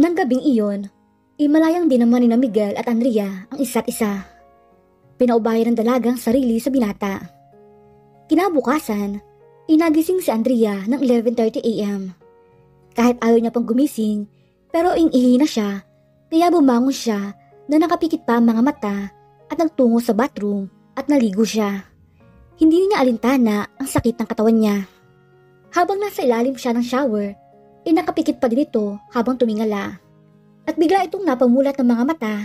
Nang gabing iyon, imalayang din naman ni Miguel at Andrea ang isa't isa. Pinaubayan ng dalagang sarili sa binata. Kinabukasan, inagising si Andrea ng 11:30 a.m. Kahit ayaw niya pang gumising, pero ing-ihi na siya, kaya bumangon siya na nakapikit pa ang mga mata at nagtungo sa bathroom at naligo siya. Hindi niya alintana ang sakit ng katawan niya. Habang nasa ilalim siya ng shower, nakapikit pa din ito habang tumingala. At bigla itong napamulat ng mga mata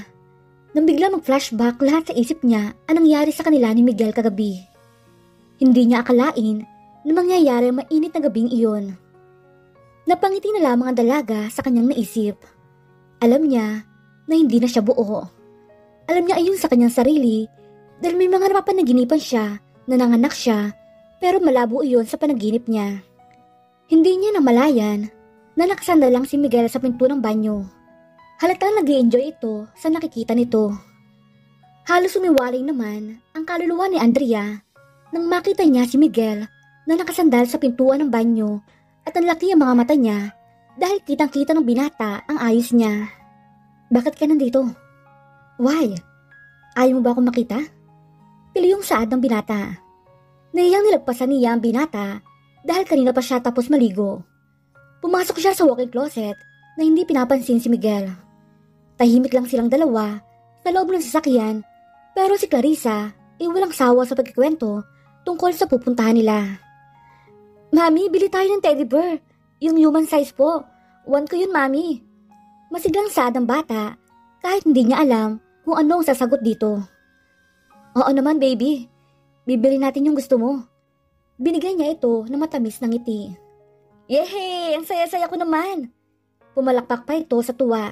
nang bigla mag-flashback lahat sa isip niya ang nangyari sa kanila ni Miguel kagabi. Hindi niya akalain na mangyayari ang mainit na gabing iyon. Napangiti na lamang ang dalaga sa kanyang naisip. Alam niya na hindi na siya buo. Alam niya ayon sa kanyang sarili dahil may mga napapanaginipan siya na nanganak siya pero malabo iyon sa panaginip niya. Hindi niya namalayan na nakasandal lang si Miguel sa pinto ng banyo. Halatang nag-i-enjoy ito sa nakikita nito. Halos umiwaling naman ang kaluluwa ni Andrea nang makita niya si Miguel na nakasandal sa pintuan ng banyo at ang laki ang mga mata niya dahil kitang-kita ng binata ang ayos niya. Bakit ka nandito? Why? Ayaw mo ba akong makita? Pili yung saad ng binata. Naiyang nilagpasan niya ang binata dahil kanina pa siya tapos maligo. Pumasok siya sa walk-in closet na hindi pinapansin si Miguel. Tahimik lang silang dalawa sa loob ng sasakyan pero si Clarissa ay walang sawa sa pagkikwento tungkol sa pupuntahan nila. Mami, bili tayo ng teddy bear. Yung human size po. Want ko yun, Mami. Masiglang saad ng bata kahit hindi niya alam kung ano ang sasagot dito. Oo naman, baby. Bibili natin yung gusto mo. Binigay niya ito na matamis ng ngiti. Yehey! Ang saya-saya ko naman! Pumalakpak pa ito sa tuwa.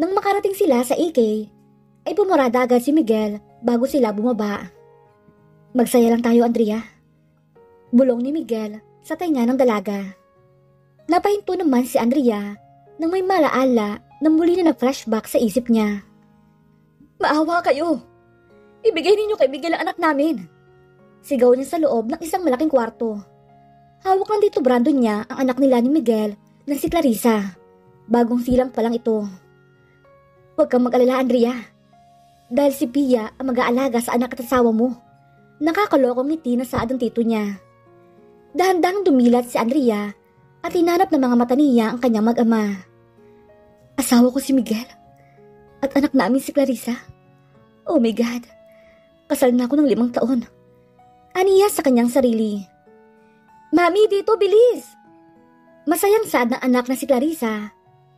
Nang makarating sila sa AK, ay pumarada agad si Miguel bago sila bumaba. Magsaya lang tayo, Andrea. Bulong ni Miguel sa tainga ng dalaga. Napahinto naman si Andrea nang may malaala na muli na nag-flashback sa isip niya. Maawa kayo! Ibigay ninyo kay Miguel ang anak namin! Sigaw niya sa loob ng isang malaking kwarto. Hawak ng dito Brandon niya ang anak nila ni Miguel na si Clarissa. Bagong silang pa lang ito. Huwag kang mag-alala, Andrea. Dahil si Pia ang mag-aalaga sa anak at asawa mo. Nakakalokong ngiti na saad ng tito niya. Dahan-dahang dumilat si Andrea at hinanap ng mga mata niya ang kanyang mag-ama. Asawa ko si Miguel at anak namin si Clarissa. Oh my God, kasal na ako ng 5 taon. Aniya sa kanyang sarili. Mami, dito, bilis! Masayang saad ng anak na si Clarissa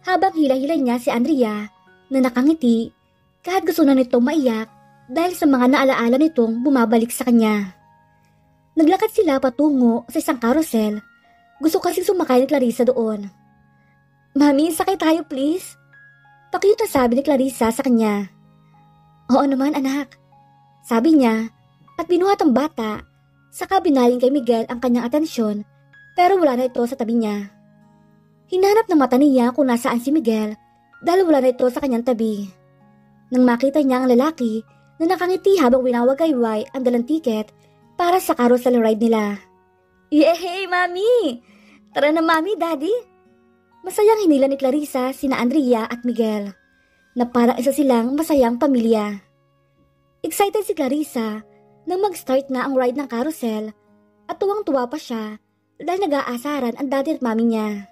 habang hila-hila niya si Andrea na nakangiti kahit gusto na nitong maiyak dahil sa mga naalaala nitong bumabalik sa kanya. Naglakad sila patungo sa isang carousel. Gusto kasing sumakay ni Clarissa doon. Mami, sakay tayo please. Pakiyot na sabi ni Clarissa sa kanya. Oo naman anak. Sabi niya at binuhat ang bata. Saka binaling kay Miguel ang kanyang atensyon pero wala na ito sa tabi niya. Hinanap ng mata niya kung nasaan si Miguel dahil wala na ito sa kanyang tabi. Nang makita niya ang lalaki na nakangiti habang winawagayway ang dalang tiket para sa carousel ride nila. Yehey, Mami! Tara na, Mami, Daddy! Masayang hinila ni Clarissa sina Andrea at Miguel na parang isa silang masayang pamilya. Excited si Clarissa nang mag-start na ang ride ng carousel at tuwang-tuwa pa siya dahil nag-aasaran ang daddy at mami niya.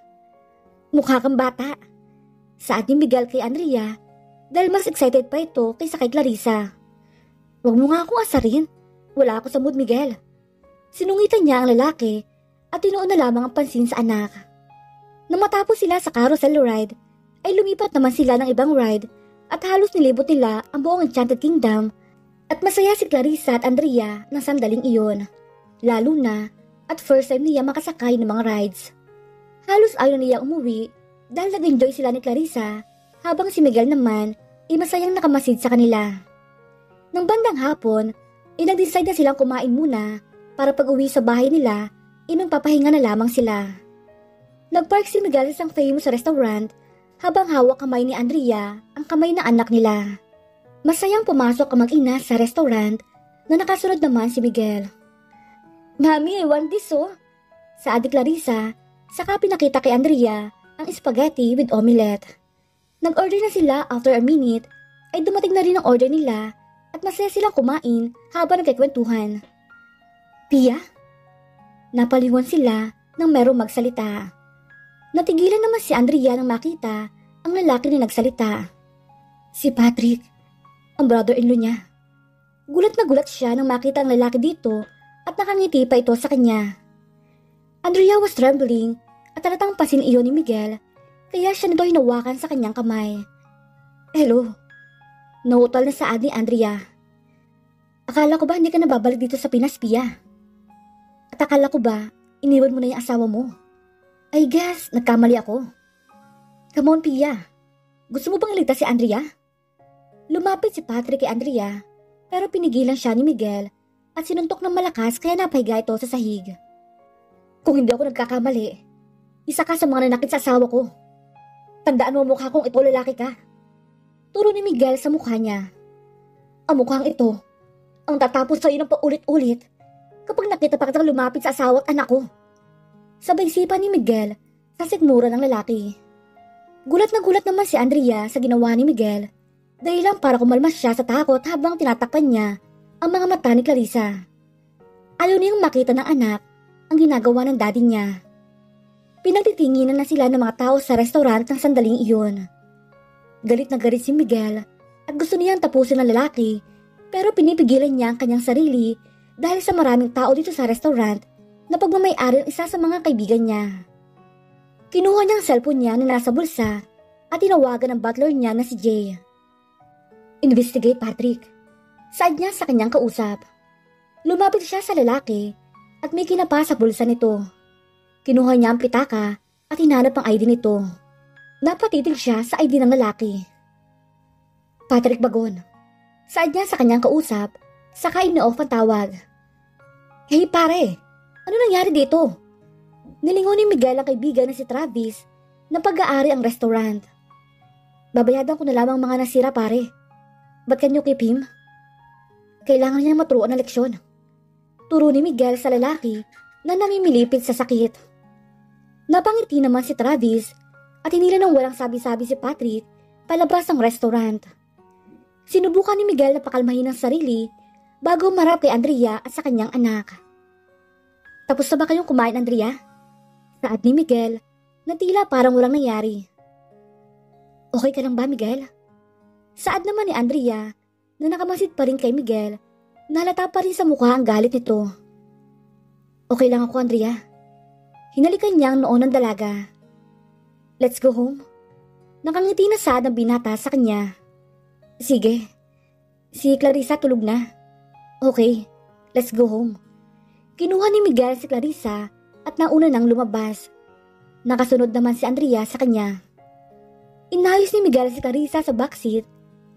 Mukha kang bata. Saad ni Miguel kay Andrea dahil mas excited pa ito kaysa kay Clarissa. Huwag mo nga akong asarin. Wala ako sa mood, Miguel. Sinungitan niya ang lalaki at tinuon na lamang ang pansin sa anak. Nang matapos sila sa carousel ride, ay lumipat naman sila ng ibang ride at halos nilibot nila ang buong Enchanted Kingdom at masaya si Clarissa at Andrea ng sandaling iyon. Lalo na at first time niya makasakay ng mga rides. Halos ayaw niya umuwi dahil nag-enjoy sila ni Clarissa habang si Miguel naman ay masayang nakamasid sa kanila. Nang bandang hapon, nag-decide na silang kumain muna para pag-uwi sa bahay nila magpapahinga na lamang sila. Nagpark si Miguel sa isang famous restaurant habang hawak kamay ni Andrea ang kamay ng anak nila. Masayang pumasok ang mag-ina sa restaurant na nakasunod naman si Miguel. Mami, I want this oh. Saad ni Clarissa, saka pinakita kay Andrea ang spaghetti with omelette. Nag-order na sila. After a minute, ay dumating na rin ang order nila at masaya silang kumain habang nagkikwentuhan. Pia? Napalingon sila nang merong magsalita. Natigilan naman si Andrea nang makita ang lalaki na nagsalita. Si Patrick, ang brother-in-law niya. Gulat na gulat siya nang makita ang lalaki dito at nakangiti pa ito sa kanya. Andrea was trembling at talatang pasin iyon ni Miguel, kaya siya nito hinawakan sa kanyang kamay. Hello. Nautal na saad ni Andrea. Akala ko ba hindi ka nababalik dito sa Pinas, Pia? At akala ko ba iniwan mo na yung asawa mo? I guess nagkamali ako. Come on, Pia. Gusto mo bang iligtas si Andrea? Lumapit si Patrick kay Andrea pero pinigilan siya ni Miguel at sinuntok ng malakas kaya napahiga ito sa sahig. Kung hindi ako nagkakamali, isa ka sa mga nanakit sa asawa ko. Tandaan mo mukha kong ito lalaki ka. Turo ni Miguel sa mukha niya. Ang mukhang ito ang tatapos sa iyo ng paulit-ulit kapag nakita pa kitang lumapit sa asawa at anak ko. Sabay sipa ni Miguel sa sikmura ng lalaki. Gulat na gulat naman si Andrea sa ginawa ni Miguel dahil lang para kumalmas siya sa takot habang tinatakpan niya ang mga mata ni Clarissa. Ayaw niyang makita ng anak ang ginagawa ng daddy niya. Pinagtitinginan na sila ng mga tao sa restaurant ng sandaling iyon. Galit na galit si Miguel at gusto niyang tapusin ang lalaki pero pinipigilan niya ang kanyang sarili dahil sa maraming tao dito sa restaurant na pagmamay-ari ang isa sa mga kaibigan niya. Kinuha niya ang cellphone niya na nasa bulsa at tinawagan ang butler niya na si Jay. Investigate, Patrick. Saad niya sa kanyang kausap. Lumapit siya sa lalaki at may kinapa sa bulsa nito. Kinuha niya ang pitaka at hinanap ang ID nito. Napatitig siya sa ID ng lalaki. Patrick Bagon. Saad niya sa kanyang kausap, saka in-off ang tawag. Hey pare, ano nangyari dito? Nilingon ni Miguel ang kaibigan na si Travis na pag-aari ang restaurant. Babayadan ko na lamang mga nasira pare. But can you keep him? Kailangan niya maturuan ng leksyon. Turo ni Miguel sa lalaki na namimilipid sa sakit. Napangiti naman si Travis at hinila ng walang sabi-sabi si Patrick palabas ng restaurant. Sinubukan ni Miguel na pakalmahin ang sarili bago marap kay Andrea at sa kanyang anak. Tapos na ba kayong kumain, Andrea? Saad ni Miguel na tila parang walang nangyari. Okay ka lang ba, Miguel? Saad naman ni Andrea na nakamasid pa rin kay Miguel na halata pa rin sa mukha ang galit nito. Okay lang ako, Andrea. Hinalikan niya ang noon ng dalaga. Let's go home. Nakangiti na Saad ang binata sa kanya. Sige. Si Clarissa tulog na. Okay, let's go home. Kinuha ni Miguel si Clarissa at nauna nang lumabas. Nakasunod naman si Andrea sa kanya. Inayos ni Miguel si Clarissa sa backseat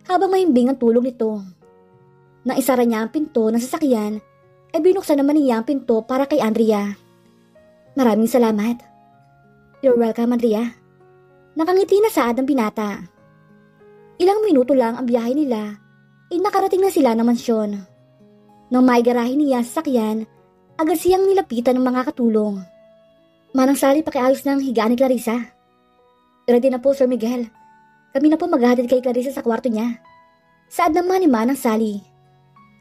habang mahimbing ang tulog nito. Nang isara niya ang pinto ng sasakyan, ay binuksan naman niya ang pinto para kay Andrea. Maraming salamat. You're welcome, Andrea. Nakangiti na Saad ang binata. Ilang minuto lang ang biyahe nila, ay nakarating na sila ng mansyon. Nang maigarahin niya sa sasakyan, agad siyang nilapitan ng mga katulong. Manang Sally, pakiayos ng higaan ni Clarissa. Ready na po, Sir Miguel. Kami na po maghahatid kay Clarissa sa kwarto niya. Saad naman ni Manang Sally.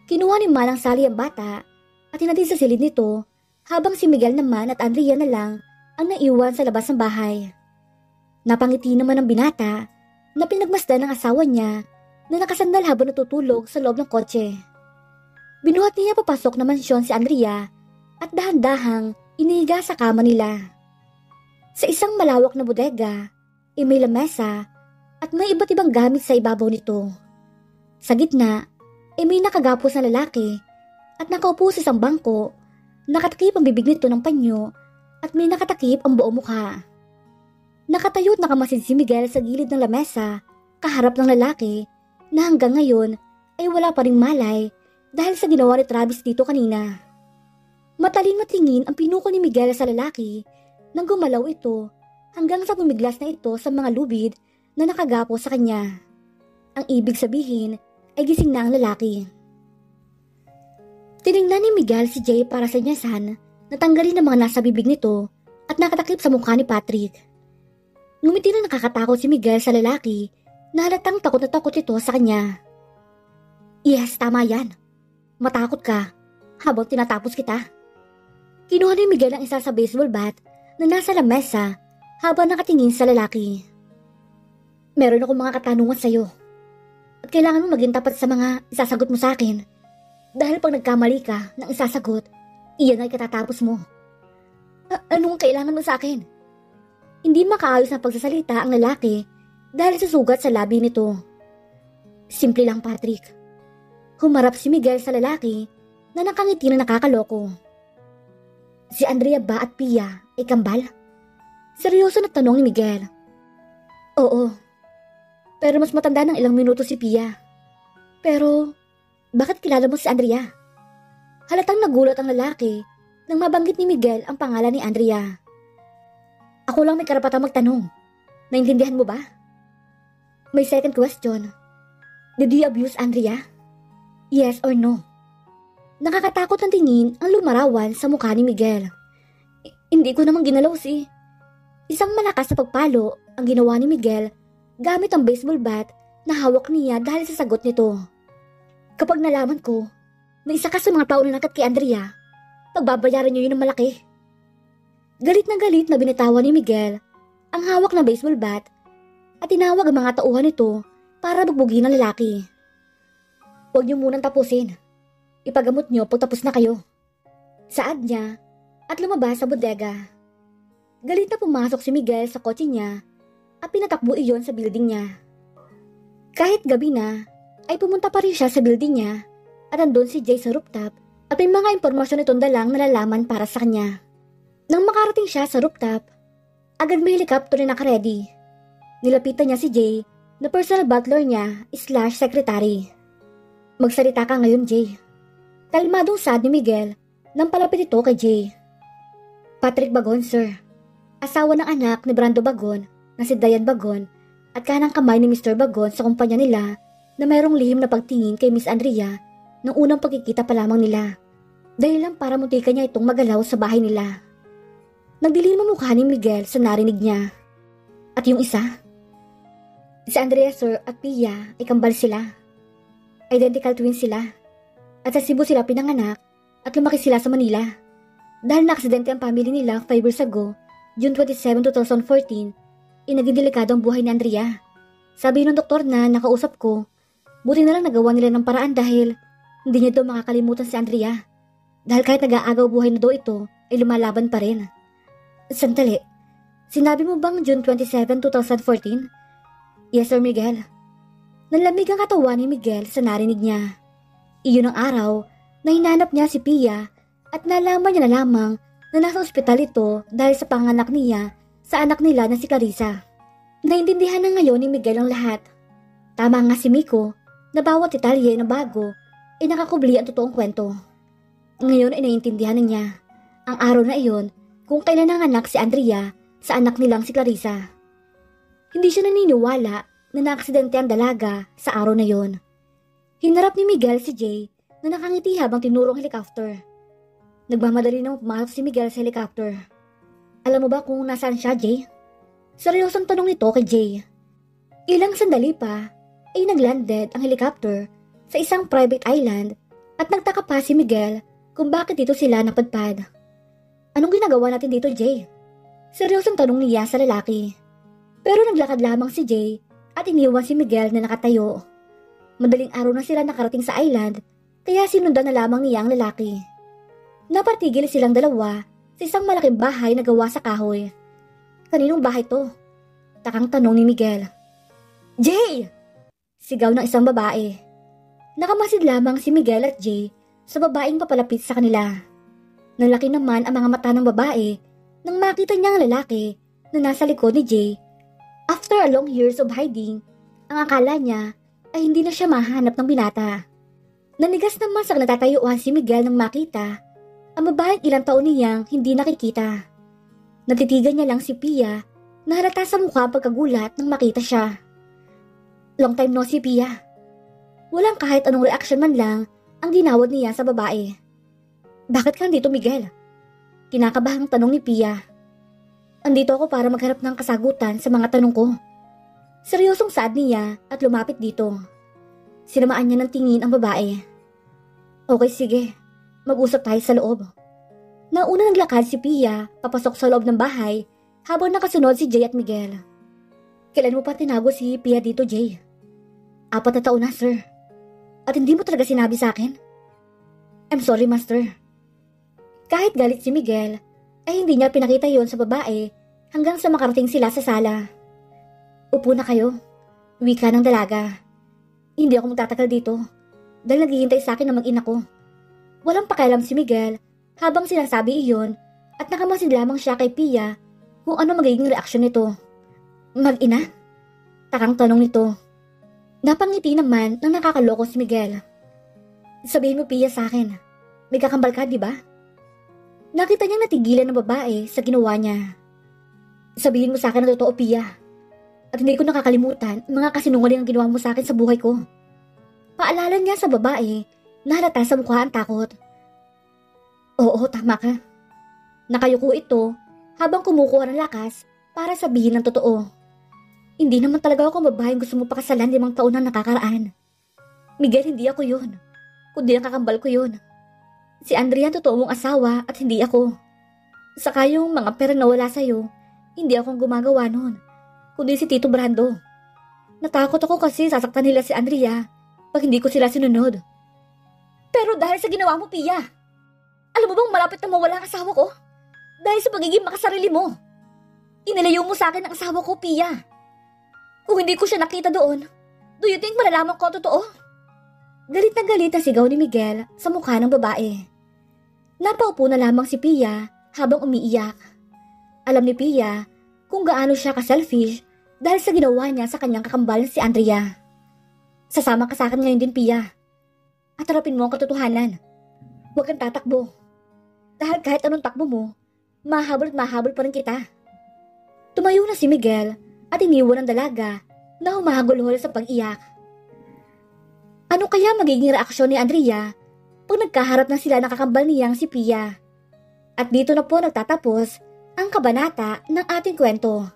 Kinuha ni Manang Sally ang bata at hinatid sa silid nito habang si Miguel naman at Andrea na lang ang naiwan sa labas ng bahay. Napangiti naman ang binata na pinagmasdan ng asawa niya na nakasandal habang natutulog sa loob ng kotse. Binuhat niya papasok na mansyon si Andrea at dahan-dahang inihiga sa kama nila. Sa isang malawak na bodega, may lamesa at may iba't ibang gamit sa ibabaw nito. Sa gitna, may nakagapos na lalaki at nakaupo sa isang bangko, nakatakip ang bibig nito ng panyo at may nakatakip ang buong mukha. Nakatayo at nakamasid si Miguel sa gilid ng lamesa, kaharap ng lalaki na hanggang ngayon ay wala pa ring malay dahil sa ginawa ni Travis dito kanina. Mataling matingin ang pinuko ni Miguel sa lalaki nang gumalaw ito hanggang sa bumiglas na ito sa mga lubid na nakagapo sa kanya. Ang ibig sabihin ay gising na ang lalaki. Tiningnan ni Miguel si Jay para sa nyasan na tanggalin ang mga nasa bibig nito at nakatakip sa mukha ni Patrick. Ngumiti na nakakatakot si Miguel sa lalaki na halatang takot na takot ito sa kanya. Yes, tama yan. Matakot ka habang tinatapos kita. Kinuha ni Miguel ang isa sa baseball bat na nasa lamesa habang nakatingin sa lalaki. Meron akong mga katanungan sa'yo. At kailangan mo maging tapat sa mga isasagot mo sa akin. Dahil pag nagkamali ka ng isasagot, iyan ay katatapos mo. Anong kailangan mo sa akin? Hindi makaayos na pagsasalita ang lalaki dahil sa sugat sa labi nito. Simple lang, Patrick. Humarap si Miguel sa lalaki na nakangiti na nakakaloko. Si Andrea ba at Pia ay kambal? Seryoso na tanong ni Miguel. Oo. Pero mas matanda ng ilang minuto si Pia. Pero, bakit kilala mo si Andrea? Halatang nagulat ang lalaki nang mabanggit ni Miguel ang pangalan ni Andrea. Ako lang may karapatang magtanong. Naintindihan mo ba? May second question. Did you abuse Andrea? Yes or no? Nakakatakot ang tingin ang lumarawan sa mukha ni Miguel. Hindi ko naman ginalaw si... Isang malakas na pagpalo ang ginawa ni Miguel gamit ang baseball bat na hawak niya dahil sa sagot nito. Kapag nalaman ko na isa ka sa mga tao na nakat kay Andrea, pagbabayaran niyo yun ng malaki. Galit na binitawan ni Miguel ang hawak na baseball bat at tinawag ang mga tauhan nito para bugbugin ang lalaki. Huwag niyo munang tapusin. Ipagamot niyo pagtapos na kayo. Saad niya at lumabas sa bodega. Galit na pumasok si Miguel sa kotse niya at pinatakbo iyon sa building niya. Kahit gabi na, ay pumunta pa rin siya sa building niya at andun si Jay sa rooftop at may mga impormasyon itong dalang nalalaman para sa kanya. Nang makarating siya sa rooftop, agad may helicopter na nakaredy. Nilapitan niya si Jay na personal butler niya / secretary. Magsalita ka ngayon, Jay. Kalmadong sad ni Miguel nang palapit ito kay Jay. Patrick Bagon, sir. Asawa ng anak ni Brando Bagon na si Diane Bagon at kanang kamay ni Mr. Bagon sa kumpanya nila na mayroong lihim na pagtingin kay Miss Andrea nung unang pagkikita pa lamang nila. Dahil lang para muntikan niya itong magalaw sa bahay nila. Nagdilim ang mukha ni Miguel sa narinig niya. At yung isa? Si Andrea, sir, at Pia ay kambal sila. Identical twins sila. At sa Cebu sila pinanganak at lumaki sila sa Manila. Dahil na-aksidente ang family nila 5 years ago, June 27, 2014, naging delikado ang buhay ni Andrea. Sabi ng doktor na nakausap ko, buti na lang nagawa nila ng paraan dahil hindi niya daw makakalimutan si Andrea. Dahil kahit nag-aagaw buhay na daw ito, ay lumalaban pa rin. Sandali, sinabi mo bang June 27, 2014? Yes, Sir Miguel. Nalamig ang katawan ni Miguel sa narinig niya. Iyon ang araw na hinanap niya si Pia at nalaman niya na lamang na nasa ospital ito dahil sa panganak niya sa anak nila na si Clarissa. Naintindihan na ngayon ni Miguel ang lahat. Tama nga si Miko na bawat detalye na bago ay nakakubli ang totoong kwento. Ngayon ay naiintindihan na niya ang araw na iyon kung kailan nanganak si Andrea sa anak nilang si Clarissa. Hindi siya naniniwala na naaksidente ang dalaga sa araw na iyon. Hinarap ni Miguel si Jay na nakangiti habang tinurong helicopter. Nagmamadali nang pumasok si Miguel sa helicopter. Alam mo ba kung nasaan siya, Jay? Seryosong tanong nito kay Jay. Ilang sandali pa ay naglanded ang helicopter sa isang private island at nagtaka pa si Miguel kung bakit dito sila napadpad. Anong ginagawa natin dito, Jay? Seryosong tanong niya sa lalaki. Pero naglakad lamang si Jay at iniwan si Miguel na nakatayo. Madaling araw na sila nakarating sa island kaya sinundan na lamang niya ang lalaki. Napatigil silang dalawa sa isang malaking bahay na gawa sa kahoy. Kaninong bahay to? Takang tanong ni Miguel. Jay! Sigaw ng isang babae. Nakamasid lamang si Miguel at Jay sa babaeng papalapit sa kanila. Nalaki naman ang mga mata ng babae nang makita niya ang lalaki na nasa likod ni Jay. After a long years of hiding, ang akala niya ay hindi na siya mahanap ng binata. Nanigas naman sa natatayuan si Miguel nang makita ang babaeng ilang taon niyang hindi nakikita. Natitigan niya lang si Pia na halata sa mukha pagkagulat nang makita siya. Long time no si Pia. Walang kahit anong reaksyon man lang ang ginawad niya sa babae. Bakit ka dito, Miguel? Kinakabahang tanong ni Pia. Andito ako para magharap ng kasagutan sa mga tanong ko. Seryosong saad niya at lumapit dito. Sinamaan niya ng tingin ang babae. Okay, sige. Mag-usap tayo sa loob. Nauna naglakad si Pia papasok sa loob ng bahay habang nakasunod si Jay at Miguel. Kailan mo pa tinago si Pia dito, Jay? 4 na taon na, sir. At hindi mo talaga sinabi sa akin? I'm sorry, master. Kahit galit si Miguel, ay hindi niya pinakita yon sa babae hanggang sa makarating sila sa sala. Upo na kayo. Wika ng dalaga. Hindi ako magtatagal dito dahil naghihintay sa akin na mag-ina ko. Walang pakialam si Miguel habang sinasabi iyon at nakamasid lamang siya kay Pia kung ano magiging reaksyon nito. Mag-ina? Takang tanong nito. Napangiti naman ng nakakaloko si Miguel. Sabihin mo, Pia, sa akin. May kakambal ka, di ba? Nakita niyang natigilan ng babae sa ginawa niya. Sabihin mo sa akin ang totoo, Pia. At hindi ko nakakalimutan ang mga kasinungaling ang ginawa mo sa akin sa buhay ko. Paalala niya sa babae na halata sa mukha ang takot. Oo, tama ka. Nakayuko ito habang kumukuha ng lakas para sabihin ang totoo. Hindi naman talaga ako ang babaeng gusto mo pakasalan 5 taon na nakakaraan. Miguel, hindi ako yun. Kundi ang kakambal ko yun. Si Andrea ang totoo mong asawa at hindi ako. Saka yung mga pera na wala sa'yo, hindi ako ang gumagawa nun, kundi si Tito Brando. Natakot ako kasi sasaktan nila si Andrea pag hindi ko sila sinunod. Pero dahil sa ginawa mo, Pia, alam mo bang malapit na mawala ang asawa ko? Dahil sa pagiging makasarili mo. Inilayo mo sa akin ang asawa ko, Pia. Kung hindi ko siya nakita doon, do you think malalaman ko ang totoo? Galit na sigaw ni Miguel sa mukha ng babae. Napaupo na lamang si Pia habang umiiyak. Alam ni Pia kung gaano siya ka-selfish dahil sa ginawa niya sa kanyang kakambal si Andrea. Sasama ka sa akin ngayon din, Pia. At harapin mo ang katotohanan. Huwag kang tatakbo. Dahil kahit anong takbo mo, mahabol at mahabol pa rin kita. Tumayo na si Miguel at iniwan ang dalaga na humahagulhol sa pag-iyak. Ano kaya magiging reaksyon ni Andrea pag nagkaharap na sila ng kakambal niyang si Pia? At dito na po nagtatapos ang kabanata ng ating kwento.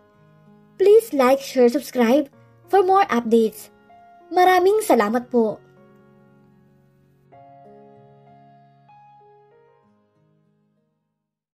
Please like, share, subscribe for more updates. Maraming salamat po.